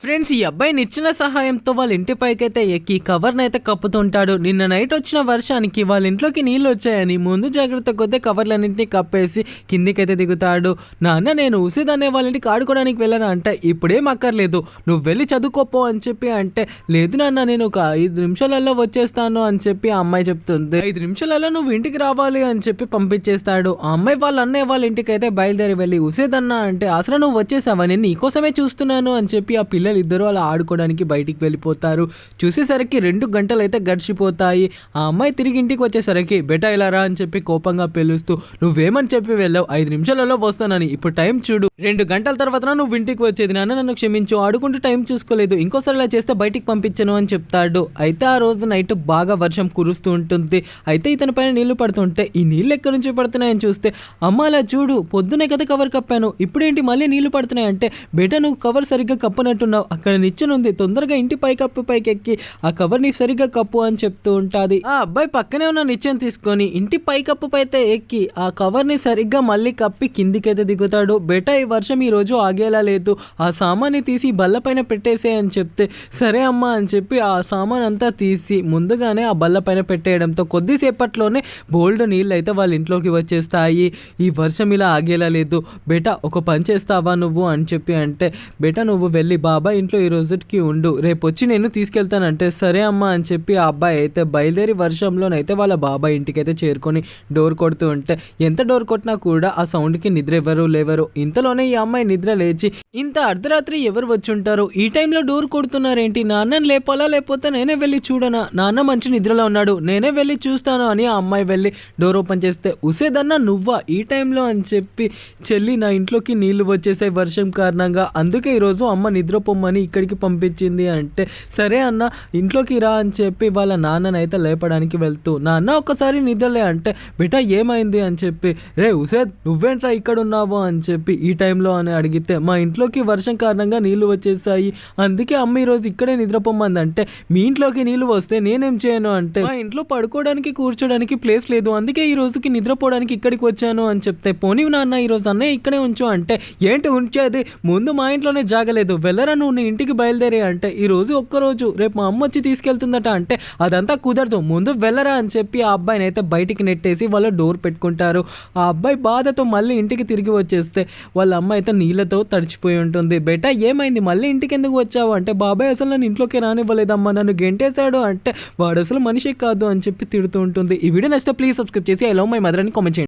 Friends, ఈ అబ్బాయి నిచ్చెన సహాయంతో వాళ్ళ ఇంటి పైకైతే ఎక్కి కవర్నైతే కప్పుతుంటాడు. నిన్న నైట్ వచ్చిన వర్షానికి వాళ్ళ ఇంట్లోకి నీళ్ళు వచ్చాయని ముందు జాగ్రత్త కొద్ది కవర్లన్నింటినీ కప్పేసి కిందికైతే దిగుతాడు. నాన్న, నేను ఉసిదనే వాళ్ళ ఇంటికి ఆడుకోవడానికి వెళ్ళను అంటే, ఇప్పుడేం అక్కర్లేదు, నువ్వు వెళ్ళి చదువుకోపో అని చెప్పి అంటే, లేదు నాన్న, నేను ఒక 5 నిమిషాలలో వచ్చేస్తాను అని చెప్పి ఆ అమ్మాయి చెప్తుంది. 5 నిమిషాలలో నువ్వు ఇంటికి రావాలి అని చెప్పి పంపించేస్తాడు. ఆ అమ్మాయి వాళ్ళ అన్నయ్య వాళ్ళ ఇంటికి అయితే బయలుదేరి వెళ్ళి ఉసేదన్నా అంటే, అసలు నువ్వు వచ్చేసావా, నేను నీకోసమే చూస్తున్నాను అని చెప్పి ఆ పిల్లలు ఇద్దరు అలా ఆడుకోవడానికి బయటికి వెళ్ళిపోతారు. చూసేసరికి 2 గంటలు అయితే గడిచిపోతాయి. ఆ అమ్మాయి తిరిగి ఇంటికి వచ్చేసరికి, బెటా ఇలా రా అని చెప్పి కోపంగా పిలుస్తూ, నువ్వేమని చెప్పి వెళ్ళావు, 5 నిమిషాలలో వస్తానని, ఇప్పుడు టైం చూడు, 2 గంటల తర్వాత నువ్వు ఇంటికి వచ్చేది, నాన్న నన్ను క్షమించు, ఆడుకుంటూ టైం చూసుకోలేదు, ఇంకోసారి ఇలా చేస్తే బయటికి పంపించను అని చెప్తాడు. అయితే ఆ రోజు నైట్ బాగా వర్షం కురుస్తూ ఉంటుంది. అయితే ఇతని పైన నీళ్లు పడుతుంటే, ఈ నీళ్ళు ఎక్కడి నుంచి పడుతున్నాయని చూస్తే, అమ్మ అలా చూడు, పొద్దునే కదా కవర్ కప్పాను, ఇప్పుడేంటి మళ్ళీ నీళ్లు పడుతున్నాయి అంటే, బేటా నువ్వు కవర్ సరిగ్గా కప్పనట్టున్నావు, అక్కడ నిచ్చెనుంది, తొందరగా ఇంటి పైకప్పు పైకెక్కి ఆ కవర్ ని సరిగ్గా కప్పు అని చెప్తూ ఉంటాది. ఆ అబ్బాయి పక్కనే ఉన్న నిచ్చెను తీసుకొని ఇంటి పైకప్పు పైతే ఎక్కి ఆ కవర్ ని సరిగ్గా మళ్ళీ కప్పి కిందికైతే దిగుతాడు. బేటా ఈ వర్షం ఈ రోజు ఆగేలా లేదు, ఆ సామాన్ని తీసి బల్ల పైన పెట్టేసే అని చెప్తే, సరే అమ్మా అని చెప్పి ఆ సామాన్ అంతా తీసి ముందుగానే ఆ బల్ల పైన పెట్టేయడంతో కొద్దిసేపట్లోనే బోల్డ్ నీళ్ళు అయితే వాళ్ళ ఇంట్లోకి వచ్చేస్తాయి. ఈ వర్షం ఇలా ఆగేలా లేదు, బేటా ఒక పని చేస్తావా నువ్వు అని చెప్పి అంటే, బేటా నువ్వు వెళ్ళి బాబాయ్ ఇంట్లో ఈ రోజుకి ఉండు, రేపు వచ్చి నేను తీసుకెళ్తానంటే, సరే అమ్మా అని చెప్పి ఆ అబ్బాయి అయితే బయలుదేరి వర్షంలోనైతే వాళ్ళ బాబాయ్ ఇంటికి అయితే చేరుకొని డోర్ కొడుతూ ఉంటే, ఎంత డోర్ కొట్టినా కూడా ఆ సౌండ్కి నిద్ర ఎవరు లేవరు. ఇంతలోనే ఈ అమ్మాయి నిద్ర లేచి, ఇంత అర్ధరాత్రి ఎవరు వచ్చి ఉంటారు, ఈ టైంలో డోర్ కొడుతున్నారేంటి, నాన్నని లేపాలా లేకపోతే నేనే వెళ్ళి చూడనా, నాన్న మంచి నిద్రలో ఉన్నాడు, నేనే వెళ్ళి చూస్తాను అని ఆ అమ్మాయి వెళ్ళి డోర్ ఓపెన్ చేస్తే, ఉసేదన్నా నువ్వా ఈ టైంలో అని చెప్పి, చెల్లి నా ఇంట్లోకి నీళ్లు వచ్చేసాయి వర్షం కారణంగా, అందుకే ఈరోజు అమ్మ నిద్రపోమ్మని ఇక్కడికి పంపించింది అంటే, సరే అన్న ఇంట్లోకి రా అని చెప్పి వాళ్ళ నాన్ననైతే లేపడానికి వెళ్తూ, నాన్న ఒక్కసారి నిద్రలే అంటే, బేటా ఏమైంది అని చెప్పి, రే ఉసేద్ నువ్వేంట్రా ఇక్కడ ఉన్నావు అని చెప్పి ఈ టైంలో అని అడిగితే, మా ఇంట్లోకి వర్షం కారణంగా నీళ్లు వచ్చేసాయి, అందుకే అమ్మ ఈరోజు ఇక్కడే నిద్రపోమ్మంది అంటే, మీ ఇంట్లోకి నీళ్లు వస్తే నేనేం చేయను అంటే, మా ఇంట్లో పడుకోవడానికి కూర్చోడానికి ప్లేస్ లేదు, అందుకే ఈ రోజుకి నిద్రపోవడానికి ఇక్కడికి వచ్చాను అని చెప్తే, పోనీ నాన్న ఈరోజు అన్నయ్య ఇక్కడే ఉంచు అంటే, ఏంటి ఉంచేది, ముందు మా ఇంట్లోనే జాగలేదు, వెళ్ళరా నువ్వు నీ ఇంటికి బయలుదేరి అంటే, ఈ రోజు ఒక్కరోజు, రేపు మా అమ్మ వచ్చి తీసుకెళ్తుందట అంటే, అదంతా కుదరదు, ముందు వెళ్ళరా అని చెప్పి ఆ అబ్బాయిని అయితే బయటికి నెట్టేసి వాళ్ళు డోర్ పెట్టుకుంటారు. ఆ అబ్బాయి బాధతో మళ్ళీ ఇంటికి తిరిగి వచ్చేస్తే వాళ్ళ అమ్మ అయితే నీళ్ళతో తడిచిపోయి ఉంటుంది. బేటా ఏమైంది, మళ్ళీ ఇంటికి ఎందుకు వచ్చావు అంటే, బాబాయ్ అసలు నన్ను ఇంట్లోకి రానివ్వలేదమ్మా, నన్ను గెంటేశాడు అంటే, వాడు అసలు మనిషి కాదు అని చెప్పి తిడుతూ ఉంటుంది. ఈ వీడియో నచ్చితే ప్లీజ్ సబ్స్క్రైబ్ చేసి ఐ లవ్ మై మదర్ అని కామెంట్ చేయండి.